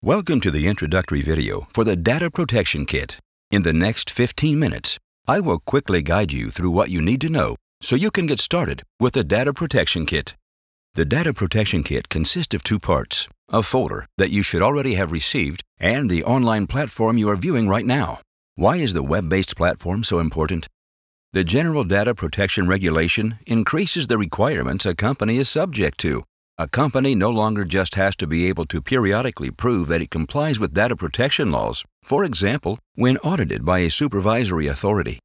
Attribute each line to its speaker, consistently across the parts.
Speaker 1: Welcome to the introductory video for the Data Protection Kit. In the next 15 minutes, I will quickly guide you through what you need to know so you can get started with the Data Protection Kit. The Data Protection Kit consists of two parts: a folder that you should already have received and the online platform you are viewing right now. Why is the web-based platform so important? The General Data Protection Regulation increases the requirements a company is subject to. A company no longer just has to be able to periodically prove that it complies with data protection laws, for example, when audited by a supervisory authority.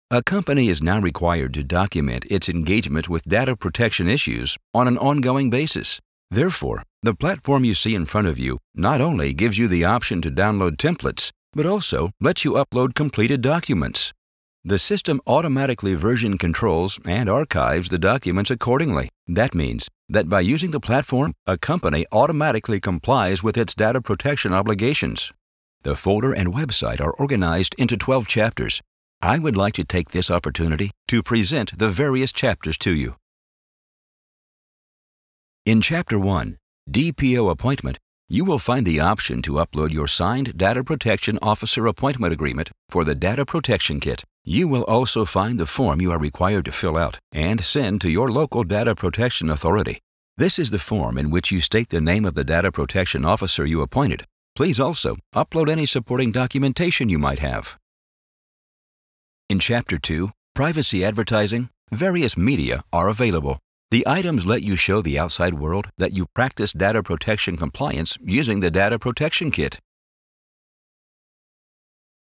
Speaker 1: A company is now required to document its engagement with data protection issues on an ongoing basis. Therefore, the platform you see in front of you not only gives you the option to download templates, but also lets you upload completed documents. The system automatically version controls and archives the documents accordingly. That means that by using the platform, a company automatically complies with its data protection obligations. The folder and website are organized into 12 chapters. I would like to take this opportunity to present the various chapters to you. In Chapter 1, DPO Appointment, you will find the option to upload your signed Data Protection Officer Appointment Agreement for the Data Protection Kit. You will also find the form you are required to fill out and send to your local Data Protection Authority. This is the form in which you state the name of the Data Protection Officer you appointed. Please also upload any supporting documentation you might have. In Chapter 2, Privacy Advertising, various media are available. The items let you show the outside world that you practice data protection compliance using the Data Protection Kit.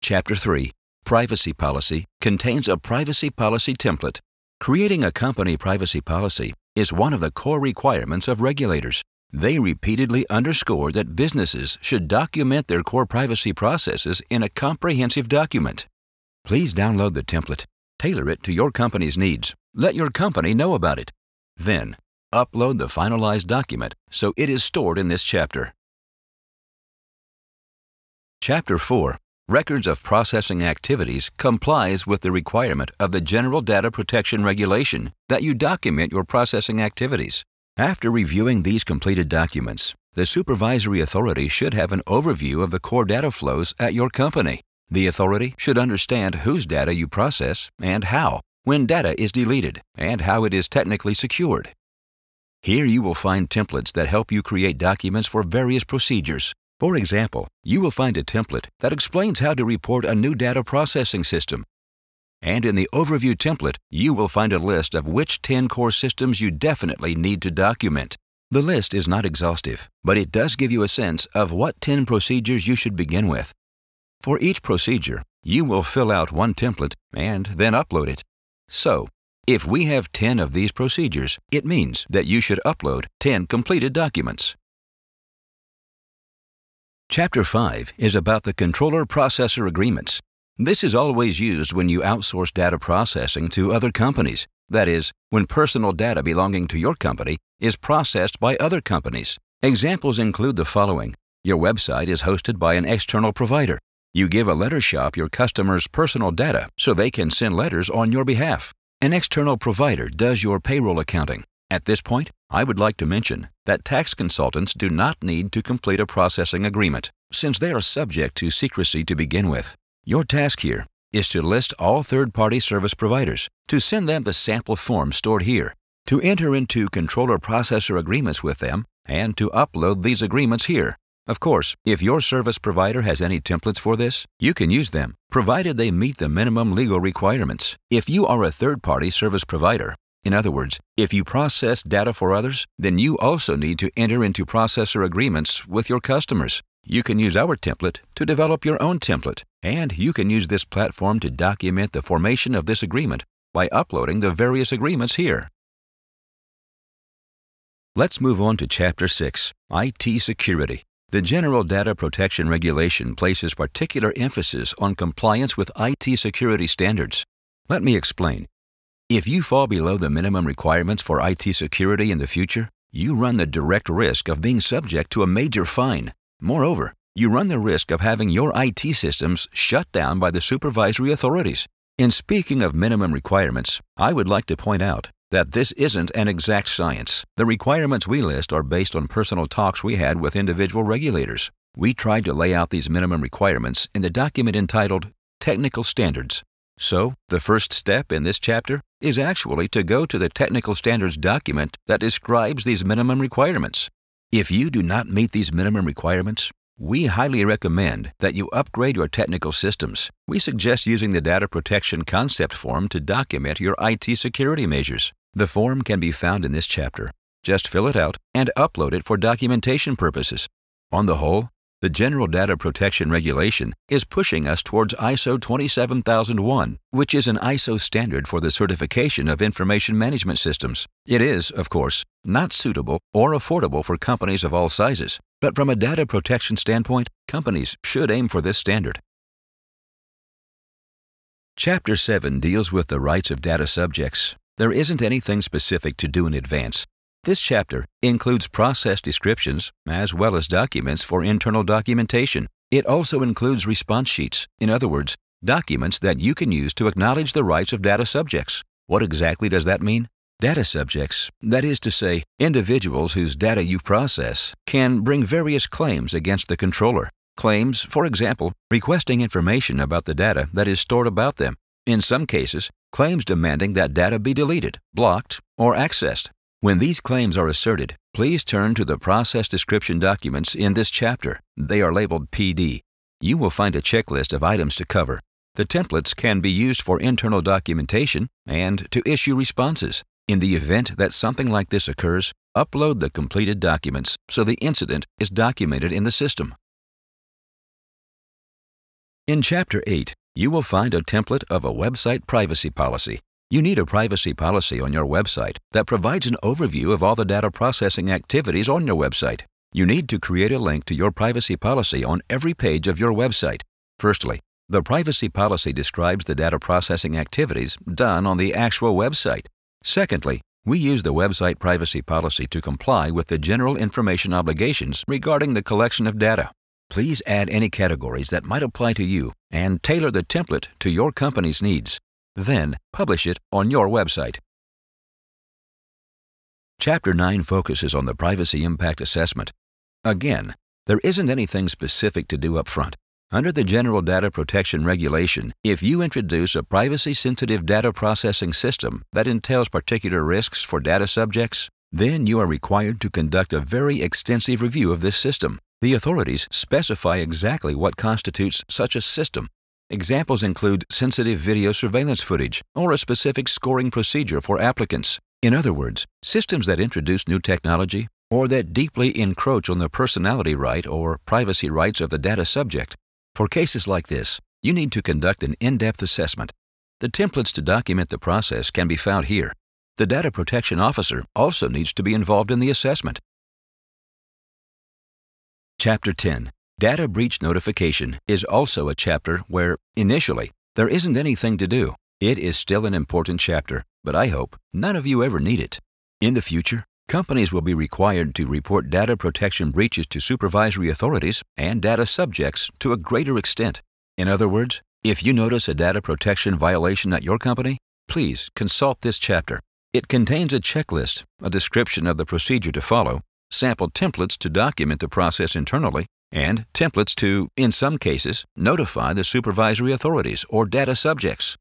Speaker 1: Chapter 3, Privacy Policy, contains a privacy policy template. Creating a company privacy policy is one of the core requirements of regulators. They repeatedly underscore that businesses should document their core privacy processes in a comprehensive document. Please download the template, tailor it to your company's needs, let your company know about it. Then, upload the finalized document so it is stored in this chapter. Chapter 4, Records of Processing Activities, complies with the requirement of the General Data Protection Regulation that you document your processing activities. After reviewing these completed documents, the supervisory authority should have an overview of the core data flows at your company. The authority should understand whose data you process and how, when data is deleted, and how it is technically secured. Here you will find templates that help you create documents for various procedures. For example, you will find a template that explains how to report a new data processing system. And in the Overview template, you will find a list of which 10 core systems you definitely need to document. The list is not exhaustive, but it does give you a sense of what 10 procedures you should begin with. For each procedure, you will fill out one template and then upload it. So, if we have 10 of these procedures, it means that you should upload 10 completed documents. Chapter 5 is about the Controller-Processor Agreements. This is always used when you outsource data processing to other companies. That is, when personal data belonging to your company is processed by other companies. Examples include the following. Your website is hosted by an external provider. You give a letter shop your customers' personal data so they can send letters on your behalf. An external provider does your payroll accounting. At this point, I would like to mention that tax consultants do not need to complete a processing agreement, since they are subject to secrecy to begin with. Your task here is to list all third-party service providers, to send them the sample form stored here, to enter into controller-processor agreements with them, and to upload these agreements here. Of course, if your service provider has any templates for this, you can use them, provided they meet the minimum legal requirements. If you are a third-party service provider, in other words, if you process data for others, then you also need to enter into processor agreements with your customers. You can use our template to develop your own template, and you can use this platform to document the formation of this agreement by uploading the various agreements here. Let's move on to Chapter 6, IT Security. The General Data Protection Regulation places particular emphasis on compliance with IT security standards. Let me explain. If you fall below the minimum requirements for IT security in the future, you run the direct risk of being subject to a major fine. Moreover, you run the risk of having your IT systems shut down by the supervisory authorities. In speaking of minimum requirements, I would like to point out that this isn't an exact science. The requirements we list are based on personal talks we had with individual regulators. We tried to lay out these minimum requirements in the document entitled Technical Standards. So, the first step in this chapter is actually to go to the Technical Standards document that describes these minimum requirements. If you do not meet these minimum requirements, we highly recommend that you upgrade your technical systems. We suggest using the Data Protection Concept Form to document your IT security measures. The form can be found in this chapter. Just fill it out and upload it for documentation purposes. On the whole, the General Data Protection Regulation is pushing us towards ISO 27001, which is an ISO standard for the certification of information management systems. It is, of course, not suitable or affordable for companies of all sizes, but from a data protection standpoint, companies should aim for this standard. Chapter 7 deals with the rights of data subjects. There isn't anything specific to do in advance. This chapter includes process descriptions as well as documents for internal documentation. It also includes response sheets, in other words, documents that you can use to acknowledge the rights of data subjects. What exactly does that mean? Data subjects, that is to say, individuals whose data you process, can bring various claims against the controller. Claims, for example, requesting information about the data that is stored about them. In some cases, claims demanding that data be deleted, blocked, or accessed. When these claims are asserted, please turn to the process description documents in this chapter. They are labeled PD. You will find a checklist of items to cover. The templates can be used for internal documentation and to issue responses. In the event that something like this occurs, upload the completed documents so the incident is documented in the system. In Chapter 8, you will find a template of a website privacy policy. You need a privacy policy on your website that provides an overview of all the data processing activities on your website. You need to create a link to your privacy policy on every page of your website. Firstly, the privacy policy describes the data processing activities done on the actual website. Secondly, we use the website privacy policy to comply with the general information obligations regarding the collection of data. Please add any categories that might apply to you and tailor the template to your company's needs. Then, publish it on your website. Chapter 9 focuses on the Privacy Impact Assessment. Again, there isn't anything specific to do up front. Under the General Data Protection Regulation, if you introduce a privacy-sensitive data processing system that entails particular risks for data subjects, then you are required to conduct a very extensive review of this system. The authorities specify exactly what constitutes such a system. Examples include sensitive video surveillance footage or a specific scoring procedure for applicants. In other words, systems that introduce new technology or that deeply encroach on the personality right or privacy rights of the data subject. For cases like this, you need to conduct an in-depth assessment. The templates to document the process can be found here. The data protection officer also needs to be involved in the assessment. Chapter 10. Data breach notification is also a chapter where, initially, there isn't anything to do. It is still an important chapter, but I hope none of you ever need it. In the future, companies will be required to report data protection breaches to supervisory authorities and data subjects to a greater extent. In other words, if you notice a data protection violation at your company, please consult this chapter. It contains a checklist, a description of the procedure to follow, sample templates to document the process internally, and templates to, in some cases, notify the supervisory authorities or data subjects.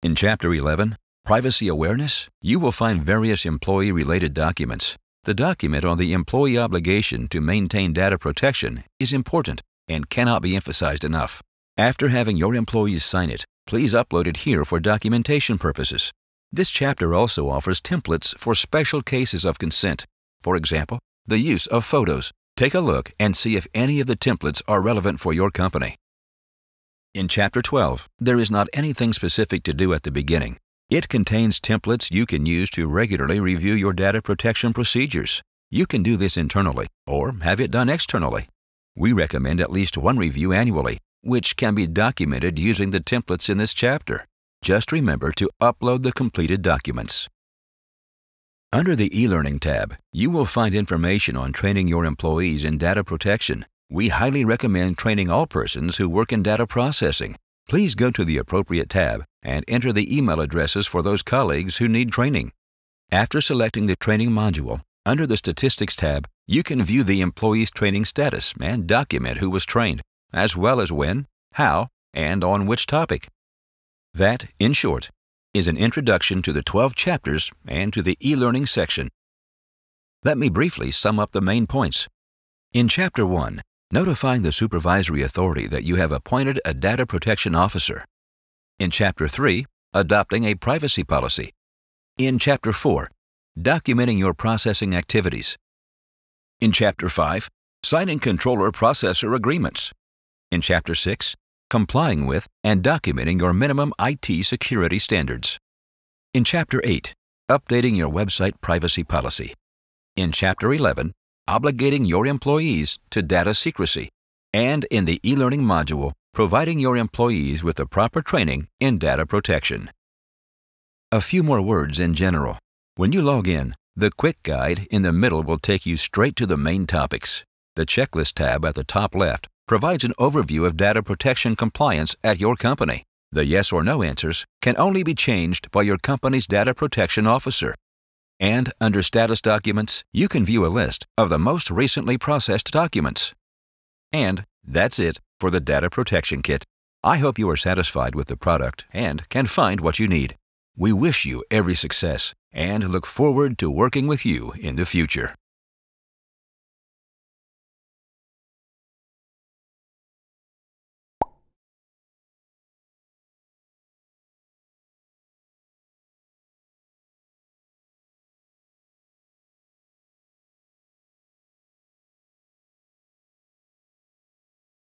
Speaker 1: In Chapter 11, Privacy Awareness, you will find various employee-related documents. The document on the employee obligation to maintain data protection is important and cannot be emphasized enough. After having your employees sign it, please upload it here for documentation purposes. This chapter also offers templates for special cases of consent. For example, the use of photos. Take a look and see if any of the templates are relevant for your company. In Chapter 12, there is not anything specific to do at the beginning. It contains templates you can use to regularly review your data protection procedures. You can do this internally or have it done externally. We recommend at least one review annually, which can be documented using the templates in this chapter. Just remember to upload the completed documents. Under the e-learning tab, you will find information on training your employees in data protection. We highly recommend training all persons who work in data processing. Please go to the appropriate tab and enter the email addresses for those colleagues who need training. After selecting the training module, Under the Statistics tab, you can view the employee's training status and document who was trained, as well as when, how, and on which topic. That, in short, is an introduction to the 12 chapters and to the e-learning section. Let me briefly sum up the main points. In Chapter 1, notifying the supervisory authority that you have appointed a data protection officer. In Chapter 3, adopting a privacy policy. In Chapter 4, documenting your processing activities. In Chapter 5, signing controller-processor agreements. In Chapter 6, complying with and documenting your minimum IT security standards. In Chapter 8, updating your website privacy policy. In Chapter 11, obligating your employees to data secrecy. And in the e-learning module, providing your employees with the proper training in data protection. A few more words in general. When you log in, the quick guide in the middle will take you straight to the main topics. The checklist tab at the top left provides an overview of data protection compliance at your company. The yes or no answers can only be changed by your company's data protection officer. And under Status Documents, you can view a list of the most recently processed documents. And that's it for the Data Protection Kit. I hope you are satisfied with the product and can find what you need. We wish you every success and look forward to working with you in the future.